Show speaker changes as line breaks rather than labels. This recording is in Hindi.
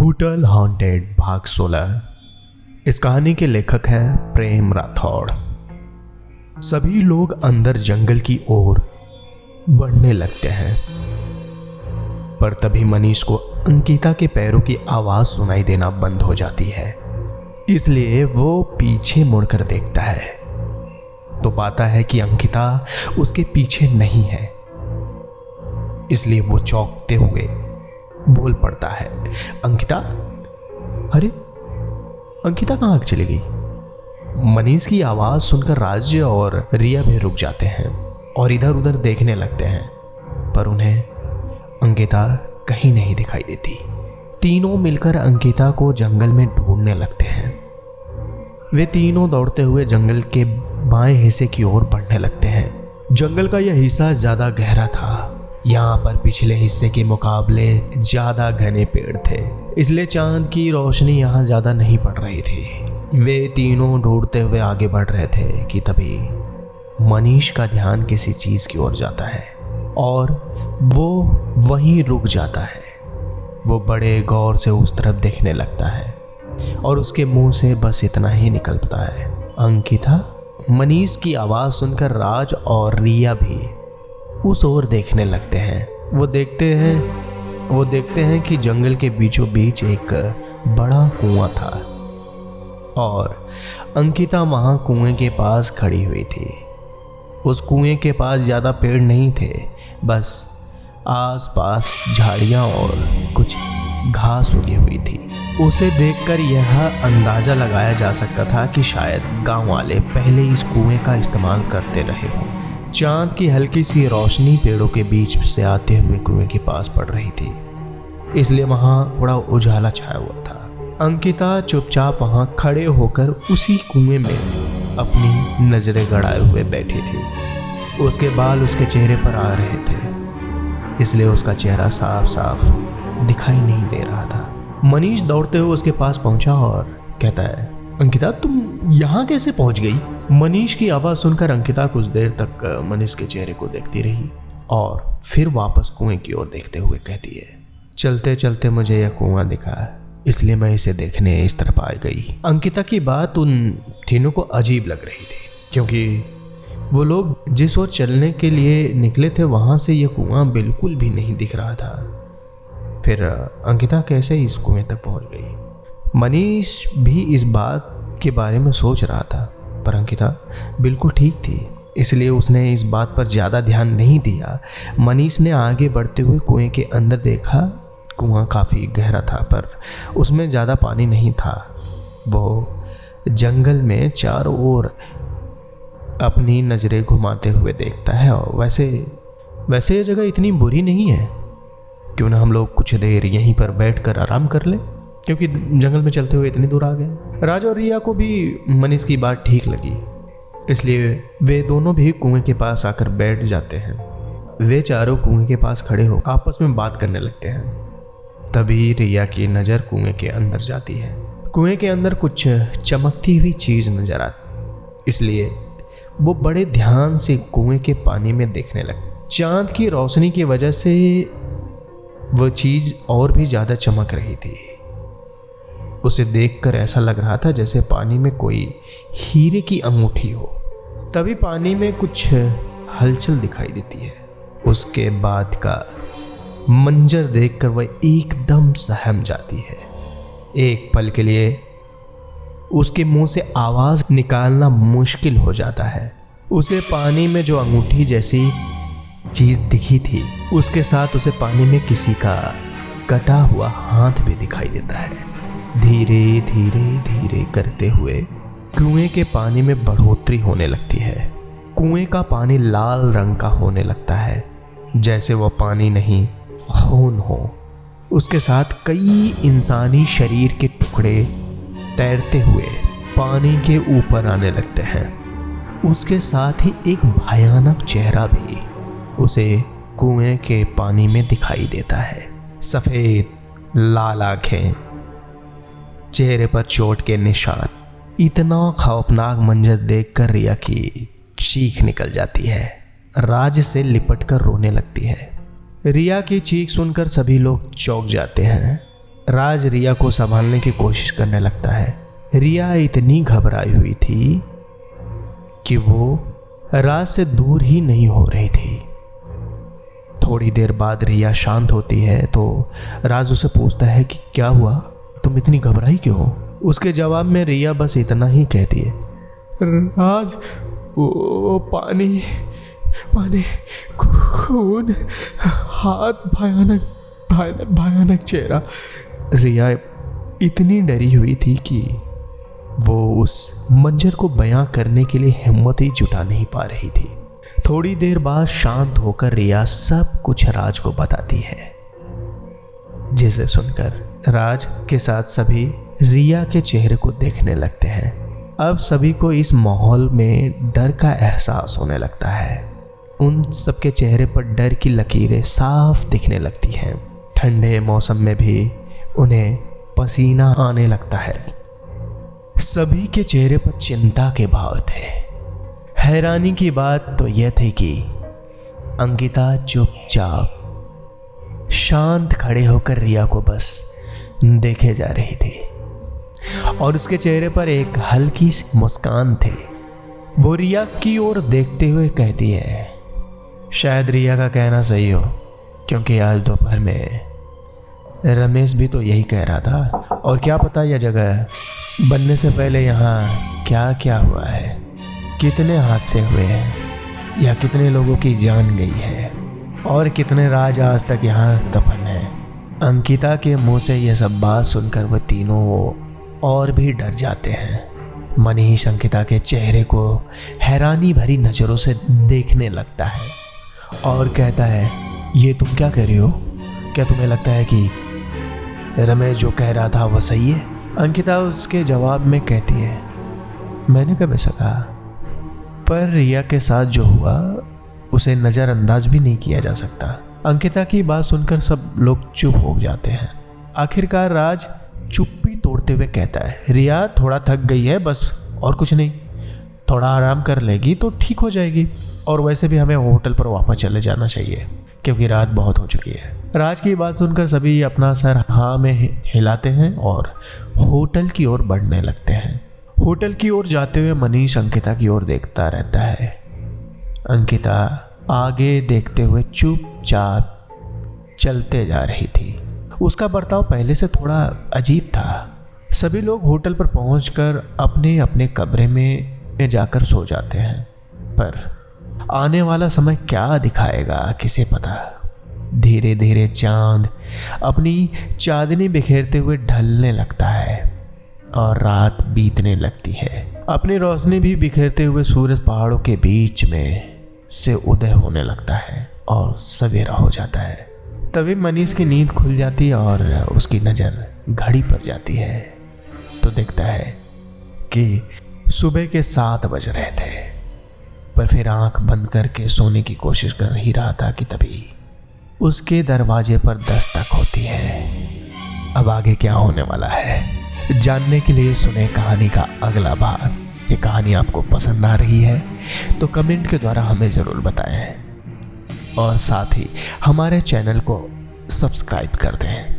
होटल हॉन्टेड भाग 16। इस कहानी के लेखक हैं प्रेम राठौड़। सभी लोग अंदर जंगल की ओर बढ़ने लगते हैं, पर तभी मनीष को अंकिता के पैरों की आवाज सुनाई देना बंद हो जाती है। इसलिए वो पीछे मुड़कर देखता है तो पाता है कि अंकिता उसके पीछे नहीं है। इसलिए वो चौंकते हुए बोल पड़ता है, अंकिता? अरे अंकिता कहाँ चली गई? मनीष की आवाज सुनकर राज्य और रिया भी रुक जाते हैं और इधर उधर देखने लगते हैं, पर उन्हें अंकिता कहीं नहीं दिखाई देती। तीनों मिलकर अंकिता को जंगल में ढूंढने लगते हैं। वे तीनों दौड़ते हुए जंगल के बाएं हिस्से की ओर बढ़ने लगते हैं। जंगल का यह हिस्सा ज्यादा गहरा था। यहाँ पर पिछले हिस्से के मुकाबले ज्यादा घने पेड़ थे, इसलिए चांद की रोशनी यहाँ ज्यादा नहीं पड़ रही थी। वे तीनों ढूंढते हुए आगे बढ़ रहे थे कि तभी मनीष का ध्यान किसी चीज की ओर जाता है और वो वहीं रुक जाता है। वो बड़े गौर से उस तरफ देखने लगता है और उसके मुंह से बस इतना ही निकलता है, अंकिता? मनीष की आवाज सुनकर राज और रिया भी उस ओर देखने लगते हैं। वो देखते हैं कि जंगल के बीचों बीच एक बड़ा कुआं था और अंकिता वहां कुएं के पास खड़ी हुई थी। उस कुएं के पास ज़्यादा पेड़ नहीं थे, बस आसपास झाड़ियां और कुछ घास उगी हुई थी। उसे देखकर यह अंदाज़ा लगाया जा सकता था कि शायद गांव वाले पहले इस कुएं का इस्तेमाल करते रहे हों। चांद की हल्की सी रोशनी पेड़ों के बीच से आते हुए कुएं के पास पड़ रही थी, इसलिए वहां थोड़ा उजाला छाया हुआ था। अंकिता चुपचाप वहां खड़े होकर उसी कुएं में अपनी नजरें गड़ाए हुए बैठी थी। उसके बाल उसके चेहरे पर आ रहे थे, इसलिए उसका चेहरा साफ साफ दिखाई नहीं दे रहा था। मनीष दौड़ते हुए उसके पास पहुंचा और कहता है, अंकिता तुम यहाँ कैसे पहुंच गई? मनीष की आवाज़ सुनकर अंकिता कुछ देर तक मनीष के चेहरे को देखती रही और फिर वापस कुएं की ओर देखते हुए कहती है, चलते चलते मुझे यह कुआं दिखा, इसलिए मैं इसे देखने इस तरफ आ गई। अंकिता की बात उन तीनों को अजीब लग रही थी, क्योंकि वो लोग जिस ओर चलने के लिए निकले थे वहाँ से यह कुआं बिल्कुल भी नहीं दिख रहा था। फिर अंकिता कैसे इस कुएं तक पहुँच गई? मनीष भी इस बात के बारे में सोच रहा था, पर अंकिता बिल्कुल ठीक थी, इसलिए उसने इस बात पर ज़्यादा ध्यान नहीं दिया। मनीष ने आगे बढ़ते हुए कुएं के अंदर देखा। कुआं काफ़ी गहरा था, पर उसमें ज़्यादा पानी नहीं था। वो जंगल में चारों ओर अपनी नज़रें घुमाते हुए देखता है और वैसे ये जगह इतनी बुरी नहीं है, क्यों ना हम लोग कुछ देर यहीं पर बैठकर आराम कर लें, क्योंकि जंगल में चलते हुए इतनी दूर आ गए। राज और रिया को भी मनीष की बात ठीक लगी, इसलिए वे दोनों भी कुएं के पास आकर बैठ जाते हैं। वे चारों कुएं के पास खड़े हो आपस में बात करने लगते हैं। तभी रिया की नज़र कुएं के अंदर जाती है। कुएं के अंदर कुछ चमकती हुई चीज़ नजर आती, इसलिए वो बड़े ध्यान से कुएं के पानी में देखने लगे। चांद की रोशनी की वजह से वो चीज़ और भी ज़्यादा चमक रही थी। उसे देखकर ऐसा लग रहा था जैसे पानी में कोई हीरे की अंगूठी हो। तभी पानी में कुछ हलचल दिखाई देती है। उसके बाद का मंजर देखकर वह एकदम सहम जाती है। एक पल के लिए उसके मुंह से आवाज निकालना मुश्किल हो जाता है। उसे पानी में जो अंगूठी जैसी चीज दिखी थी, उसके साथ उसे पानी में किसी का कटा हुआ हाथ भी दिखाई देता है। धीरे धीरे धीरे करते हुए कुएं के पानी में बढ़ोतरी होने लगती है। कुएं का पानी लाल रंग का होने लगता है, जैसे वह पानी नहीं खून हो। उसके साथ कई इंसानी शरीर के टुकड़े तैरते हुए पानी के ऊपर आने लगते हैं। उसके साथ ही एक भयानक चेहरा भी उसे कुएं के पानी में दिखाई देता है। सफ़ेद लाल आंखें, चेहरे पर चोट के निशान। इतना खौफनाक मंजर देखकर रिया की चीख निकल जाती है। राज से लिपटकर रोने लगती है। रिया की चीख सुनकर सभी लोग चौंक जाते हैं। राज रिया को संभालने की कोशिश करने लगता है। रिया इतनी घबराई हुई थी कि वो राज से दूर ही नहीं हो रही थी। थोड़ी देर बाद रिया शांत होती है तो राज उसे पूछता है कि क्या हुआ, तुम इतनी घबराई क्यों हो? उसके जवाब में रिया बस इतना ही कहती है, राज वो पानी खून, हाथ, भयानक चेहरा। रिया इतनी डरी हुई थी कि वो उस मंजर को बयां करने के लिए हिम्मत ही जुटा नहीं पा रही थी। थोड़ी देर बाद शांत होकर रिया सब कुछ राज को बताती है, जिसे सुनकर राज के साथ सभी रिया के चेहरे को देखने लगते हैं। अब सभी को इस माहौल में डर का एहसास होने लगता है। उन सबके चेहरे पर डर की लकीरें साफ दिखने लगती हैं। ठंडे मौसम में भी उन्हें पसीना आने लगता है। सभी के चेहरे पर चिंता के भाव थे। हैरानी की बात तो यह थी कि अंकिता चुपचाप शांत खड़े होकर रिया को बस देखे जा रही थी और उसके चेहरे पर एक हल्की सी मुस्कान थी। वो रिया की ओर देखते हुए कहती है, शायद रिया का कहना सही हो, क्योंकि आज दोपहर में रमेश भी तो यही कह रहा था। और क्या पता यह जगह बनने से पहले यहाँ क्या क्या हुआ है, कितने हादसे हुए हैं या कितने लोगों की जान गई है और कितने राज आज तक यहाँ दफन है। अंकिता के मुंह से यह सब बात सुनकर वह तीनों और भी डर जाते हैं। मनीष अंकिता के चेहरे को हैरानी भरी नज़रों से देखने लगता है और कहता है, ये तुम क्या कह रही हो? क्या तुम्हें लगता है कि रमेश जो कह रहा था वह सही है? अंकिता उसके जवाब में कहती है, मैंने कब ऐसा कहा, पर रिया के साथ जो हुआ उसे नज़रअंदाज भी नहीं किया जा सकता। अंकिता की बात सुनकर सब लोग चुप हो जाते हैं। आखिरकार राज चुप्पी तोड़ते हुए कहता है, रिया थोड़ा थक गई है बस, और कुछ नहीं, थोड़ा आराम कर लेगी तो ठीक हो जाएगी। और वैसे भी हमें होटल पर वापस चले जाना चाहिए क्योंकि रात बहुत हो चुकी है। राज की बात सुनकर सभी अपना सर हाँ में हिलाते हैं और होटल की ओर बढ़ने लगते हैं। होटल की ओर जाते हुए मनीष अंकिता की ओर देखता रहता है। अंकिता आगे देखते हुए चुपचाप चलते जा रही थी। उसका बर्ताव पहले से थोड़ा अजीब था। सभी लोग होटल पर पहुंचकर अपने अपने कमरे में जाकर सो जाते हैं, पर आने वाला समय क्या दिखाएगा किसे पता। धीरे धीरे चांद अपनी चांदनी बिखेरते हुए ढलने लगता है और रात बीतने लगती है। अपनी रोशनी भी बिखेरते हुए सूरज पहाड़ों के बीच में से उदय होने लगता है और सवेरा हो जाता है। तभी मनीष की नींद खुल जाती है और उसकी नज़र घड़ी पर जाती है तो देखता है कि सुबह के 7 बज रहे थे। पर फिर आंख बंद करके सोने की कोशिश कर ही रहा था कि तभी उसके दरवाजे पर दस्तक होती है। अब आगे क्या होने वाला है जानने के लिए सुने कहानी का अगला भाग। ये कहानी आपको पसंद आ रही है तो कमेंट के द्वारा हमें ज़रूर बताएं और साथ ही हमारे चैनल को सब्सक्राइब कर दें